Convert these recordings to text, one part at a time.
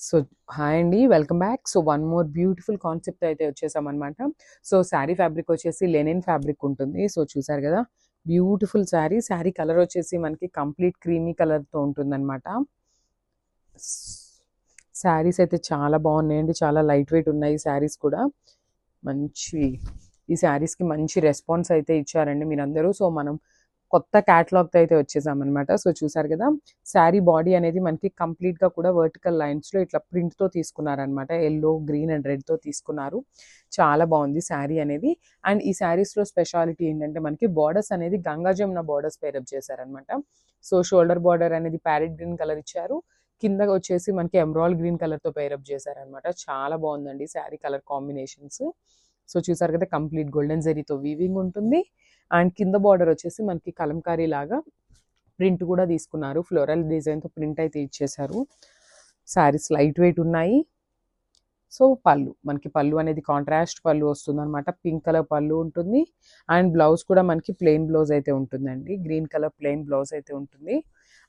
So hi అండి, welcome back. So one more beautiful concept అయితే వచ్చేసామన్నమాట. So sari fabric వచ్చేసి linen fabric ఉంటుంది. So చూసారు కదా, బ్యూటిఫుల్ శారీ కలర్ వచ్చేసి మనకి కంప్లీట్ క్రీమీ కలర్తో ఉంటుందన్నమాట. శారీస్ అయితే చాలా బాగున్నాయండి, చాలా లైట్ వెయిట్ ఉన్నాయి శారీస్ కూడా. ఈ శారీస్కి మంచి రెస్పాన్స్ అయితే ఇచ్చారండి మీరందరూ. సో మనం కొత్త క్యాటలాగ్తో అయితే వచ్చేసామన్నమాట. సో చూసారు కదా, శారీ బాడీ అనేది మనకి కంప్లీట్గా కూడా వర్టికల్ లైన్స్లో ఇట్లా ప్రింట్తో తీసుకున్నారనమాట. ఎల్లో, గ్రీన్ అండ్ రెడ్తో తీసుకున్నారు. చాలా బాగుంది శారీ అనేది. అండ్ ఈ శారీస్లో స్పెషాలిటీ ఏంటంటే మనకి బార్డర్స్ అనేది గంగా జమున బార్డర్స్ పేరప్ చేశారనమాట. సో షోల్డర్ బార్డర్ అనేది ప్యారెట్ గ్రీన్ కలర్ ఇచ్చారు, కింద వచ్చేసి మనకి ఎమరాల్డ్ గ్రీన్ కలర్తో పేరప్ చేశారనమాట. చాలా బాగుందండి శారీ కలర్ కాంబినేషన్స్. సో చూసారు కదా, కంప్లీట్ గోల్డెన్ జరీతో వీవింగ్ ఉంటుంది. అండ్ కింద బార్డర్ వచ్చేసి మనకి కలంకారీ లాగా ప్రింట్ కూడా తీసుకున్నారు, ఫ్లోరల్ డిజైన్తో ప్రింట్ అయితే ఇచ్చేసారు. శారీస్ లైట్ వెయిట్ ఉన్నాయి. సో మనకి పళ్ళు అనేది కాంట్రాస్ట్ పళ్ళు వస్తుంది అనమాట. పింక్ కలర్ పళ్ళు ఉంటుంది. అండ్ బ్లౌజ్ కూడా మనకి ప్లెయిన్ బ్లౌజ్ అయితే ఉంటుందండి, గ్రీన్ కలర్ ప్లెయిన్ బ్లౌజ్ అయితే ఉంటుంది.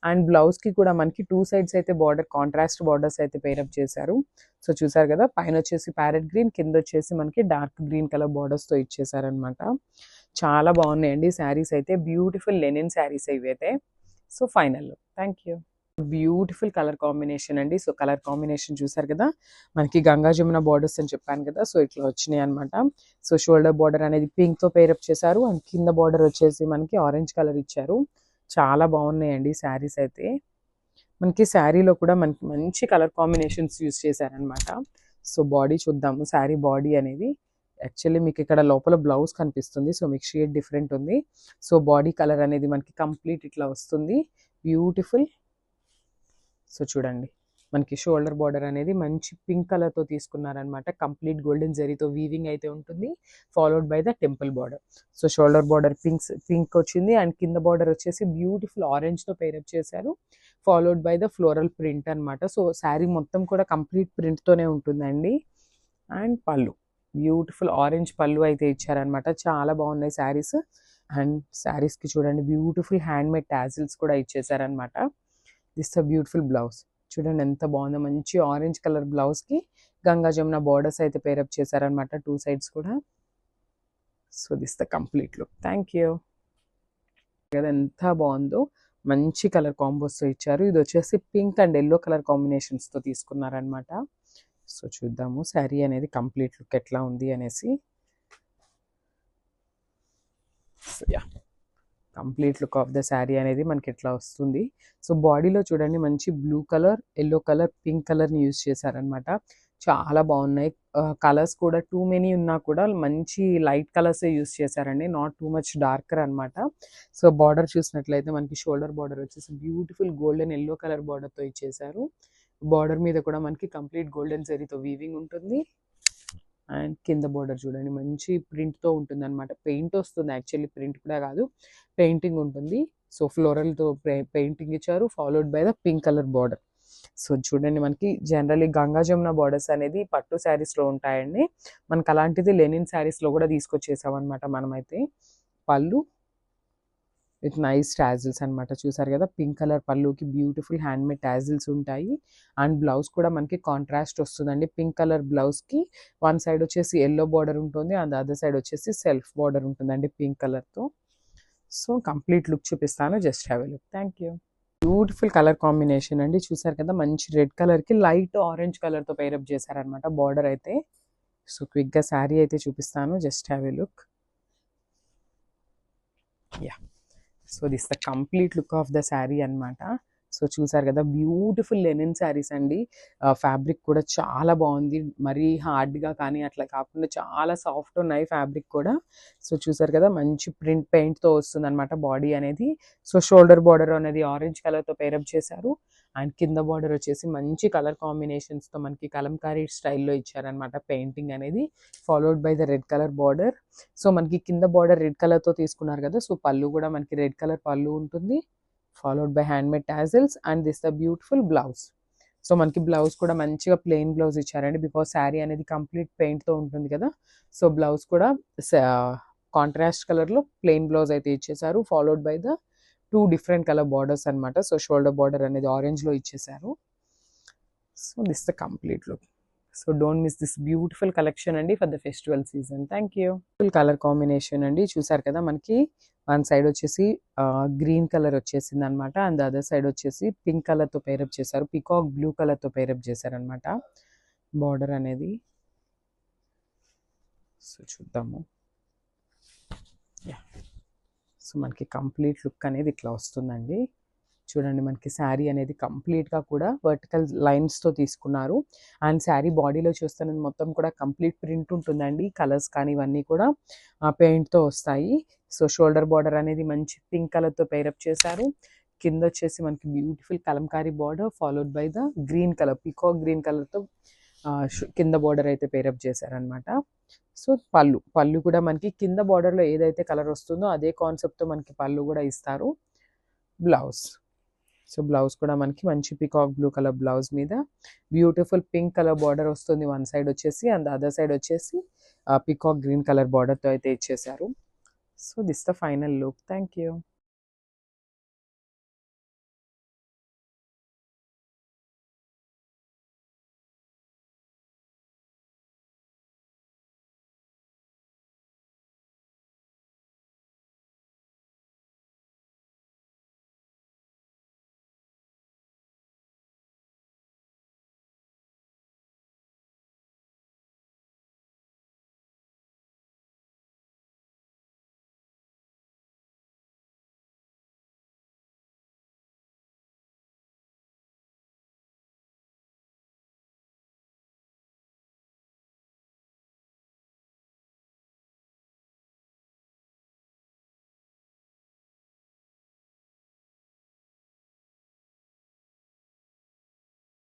అండ్ బ్లౌజ్కి కూడా మనకి 2 సైడ్స్ అయితే బార్డర్ కాంట్రాస్ట్ బార్డర్స్ అయితే పేరప్ చేశారు. సో చూసారు కదా, పైన వచ్చేసి ప్యారెట్ గ్రీన్, కింద వచ్చేసి మనకి డార్క్ గ్రీన్ కలర్ బార్డర్స్తో ఇచ్చేసారనమాట. చాలా బాగున్నాయండి శారీస్ అయితే, బ్యూటిఫుల్ లెనిన్ శారీస్ ఇవైతే. So final thank you. Beautiful colour combination అండి. సో కలర్ కాంబినేషన్ చూసారు కదా, మనకి గంగా జమున బార్డర్స్ అని చెప్పాను కదా, సో ఇట్లా వచ్చినాయి అనమాట. సో షోల్డర్ బార్డర్ అనేది పింక్తో పేరప్ చేశారు. అండ్ కింద బార్డర్ వచ్చేసి మనకి ఆరెంజ్ కలర్ ఇచ్చారు. చాలా బాగున్నాయండి శారీస్ అయితే. మనకి శారీలో కూడా మనకి మంచి కలర్ కాంబినేషన్స్ యూస్ చేశారనమాట. సో బాడీ చూద్దాము, శారీ బాడీ అనేది. యాక్చువల్లీ మీకు ఇక్కడ లోపల బ్లౌజ్ కనిపిస్తుంది, సో మీకు షేడ్ డిఫరెంట్ ఉంది. సో బాడీ కలర్ అనేది మనకి కంప్లీట్ ఇట్లా వస్తుంది, బ్యూటిఫుల్. సో చూడండి, మనకి షోల్డర్ బార్డర్ అనేది మంచి పింక్ కలర్తో తీసుకున్నారనమాట. కంప్లీట్ గోల్డెన్ జరీతో వీవింగ్ అయితే ఉంటుంది, followed by the temple border. So shoulder border pink వచ్చింది. అండ్ కింద బార్డర్ వచ్చేసి బ్యూటిఫుల్ ఆరెంజ్తో పేరప్ చేశారు, followed by the floral print అనమాట. సో శారీ మొత్తం కూడా కంప్లీట్ ప్రింట్తోనే ఉంటుందండి. అండ్ పళ్ళు, బ్యూటిఫుల్ ఆరెంజ్ పళ్ళు అయితే ఇచ్చారనమాట. చాలా బాగున్నాయి శారీస్. అండ్ శారీస్కి చూడండి, బ్యూటిఫుల్ హ్యాండ్మేడ్ టాజిల్స్ కూడా ఇచ్చేసారనమాట. This the beautiful blouse. చూడండి ఎంత బాగుందో, మంచి ఆరెంజ్ కలర్ బ్లౌజ్కి గంగా జమున బార్డర్స్ అయితే పేరప్ చేశారనమాట, 2 సైడ్స్ కూడా. So this the complete look. Thank you. కదా ఎంత బాగుందో, మంచి కలర్ కాంబోస్తో ఇచ్చారు. ఇది వచ్చేసి పింక్ అండ్ ఎల్లో కలర్ కాంబినేషన్స్తో తీసుకున్నారనమాట. సో చూద్దాము శారీ అనేది కంప్లీట్ లుక్ ఎట్లా ఉంది అనేసి. So ya, complete look of the sari అనేది మనకి ఎట్లా వస్తుంది. సో బాడీలో చూడండి, మంచి blue colour, yellow colour, pink కలర్ని యూజ్ చేశారనమాట. చాలా బాగున్నాయి. కలర్స్ కూడా టూ మెనీ ఉన్నా కూడా మంచి లైట్ కలర్సే యూజ్ చేశారండి, నాట్ టూ మచ్ డార్కర్ అనమాట. సో బార్డర్ చూసినట్లయితే మనకి షోల్డర్ బార్డర్ వచ్చేసి బ్యూటిఫుల్ గోల్డెన్ ఎల్లో కలర్ బార్డర్తో ఇచ్చేసారు. బార్డర్ మీద కూడా మనకి కంప్లీట్ గోల్డెన్ జరీతో వీవింగ్ ఉంటుంది. అండ్ కింద బార్డర్ చూడండి, మంచి ప్రింట్తో ఉంటుంది అనమాట. పెయింట్ వస్తుంది, యాక్చువల్లీ ప్రింట్ కూడా కాదు, పెయింటింగ్ ఉంటుంది. సో ఫ్లోరల్తో పెయింటింగ్ ఇచ్చారు, followed by the pink colour border. So చూడండి, మనకి జనరల్లీ గంగా జమున బార్డర్స్ అనేది పట్టు శారీస్లో ఉంటాయండి. మనకు అలాంటిది లెనిన్ శారీస్లో కూడా తీసుకొచ్చేసామన్నమాట మనమైతే. పళ్ళు విత్ నైస్ టాజిల్స్ అనమాట. చూసారు కదా, పింక్ కలర్ పళ్ళుకి బ్యూటిఫుల్ హ్యాండ్మేడ్ టాజిల్స్ ఉంటాయి. అండ్ బ్లౌజ్ కూడా మనకి కాంట్రాస్ట్ వస్తుందండి. పింక్ కలర్ బ్లౌజ్కి వన్ సైడ్ వచ్చేసి ఎల్లో బార్డర్ ఉంటుంది, అండ్ అదర్ సైడ్ వచ్చేసి సెల్ఫ్ బార్డర్ ఉంటుందండి పింక్ కలర్తో. సో కంప్లీట్ లుక్ చూపిస్తాను, just have a look. Thank you. Beautiful colour combination అండి. చూసారు కదా, మంచి రెడ్ కలర్కి లైట్ ఆరెంజ్ కలర్తో పేరప్ చేశారనమాట బార్డర్ అయితే. సో క్విక్గా శారీ అయితే చూపిస్తాను, just have a look. Yeah, so this the complete look of the sari అనమాట. సో చూసారు కదా, బ్యూటిఫుల్ లెనిన్ శారీస్ అండి. ఫ్యాబ్రిక్ కూడా చాలా బాగుంది, మరీ హార్డ్గా కానీ అట్లా కాకుండా చాలా సాఫ్ట్ ఉన్నాయి ఫ్యాబ్రిక్ కూడా. సో చూసారు కదా, మంచి ప్రింట్ పెయింట్తో వస్తుంది అనమాట బాడీ అనేది. సో షోల్డర్ బార్డర్ అనేది ఆరెంజ్ కలర్తో పేరప్ చేశారు. అండ్ కింద బార్డర్ వచ్చేసి మంచి కలర్ కాంబినేషన్స్తో మనకి కలంకారీ స్టైల్లో ఇచ్చారనమాట పెయింటింగ్ అనేది, followed by the red colour border. So మనకి కింద బార్డర్ రెడ్ కలర్తో తీసుకున్నారు కదా, సో పళ్ళు కూడా మనకి రెడ్ కలర్ పళ్ళు ఉంటుంది, followed by handmade tassels. And this the beautiful blouse. So మనకి బ్లౌజ్ కూడా మంచిగా ప్లెయిన్ బ్లౌజ్ ఇచ్చారండి, బికాజ్ శారీ అనేది కంప్లీట్ పెయింట్తో ఉంటుంది కదా. సో బ్లౌజ్ కూడా కాంట్రాస్ట్ కలర్లో ప్లెయిన్ బ్లౌజ్ అయితే ఇచ్చేసారు, followed by the 2 different colour borders అనమాట. సో షోల్డర్ బార్డర్ అనేది ఆరెంజ్లో ఇచ్చేసారు. So this the complete look. So don't miss this beautiful collection అండి for the festival season. Thank you. Full colour combination అండి, చూసారు కదా మనకి వన్ సైడ్ వచ్చేసి గ్రీన్ కలర్ వచ్చేసింది అనమాట, అండ్ అదర్ సైడ్ వచ్చేసి పింక్ కలర్తో పేరప్ చేశారు, పికాక్ బ్లూ కలర్తో పేరప్ చేశారనమాట బార్డర్ అనేది. సో చూద్దాము. సో మనకి కంప్లీట్ లుక్ అనేది ఇట్లా వస్తుందండి. చూడండి మనకి శారీ అనేది కంప్లీట్గా కూడా వర్టికల్ లైన్స్తో తీసుకున్నారు, అండ్ శారీ బాడీలో చూస్తున్నది మొత్తం కూడా కంప్లీట్ ప్రింట్ ఉంటుందండి. కలర్స్ కానీ ఇవన్నీ కూడా పెయింట్తో వస్తాయి. సో షోల్డర్ బార్డర్ అనేది మంచి పింక్ కలర్తో పేరప్ చేశారు. కింద వచ్చేసి మనకి beautiful Kalamkari border followed by the green colour, peacock green కలర్తో కింద బార్డర్ అయితే పేరప్ చేశారనమాట. సో పళ్ళు కూడా మనకి కింద బార్డర్లో ఏదైతే కలర్ వస్తుందో అదే కాన్సెప్ట్తో మనకి పళ్ళు కూడా ఇస్తారు. బ్లౌజ్, సో బ్లౌజ్ కూడా మనకి మంచి పికాక్ బ్లూ కలర్ బ్లౌజ్ మీద బ్యూటిఫుల్ పింక్ కలర్ బార్డర్ వస్తుంది వన్ సైడ్ వచ్చేసి, అండ్ అదర్ సైడ్ వచ్చేసి పికాక్ గ్రీన్ కలర్ బార్డర్తో అయితే ఇచ్చేసారు. So this the final look. Thank you.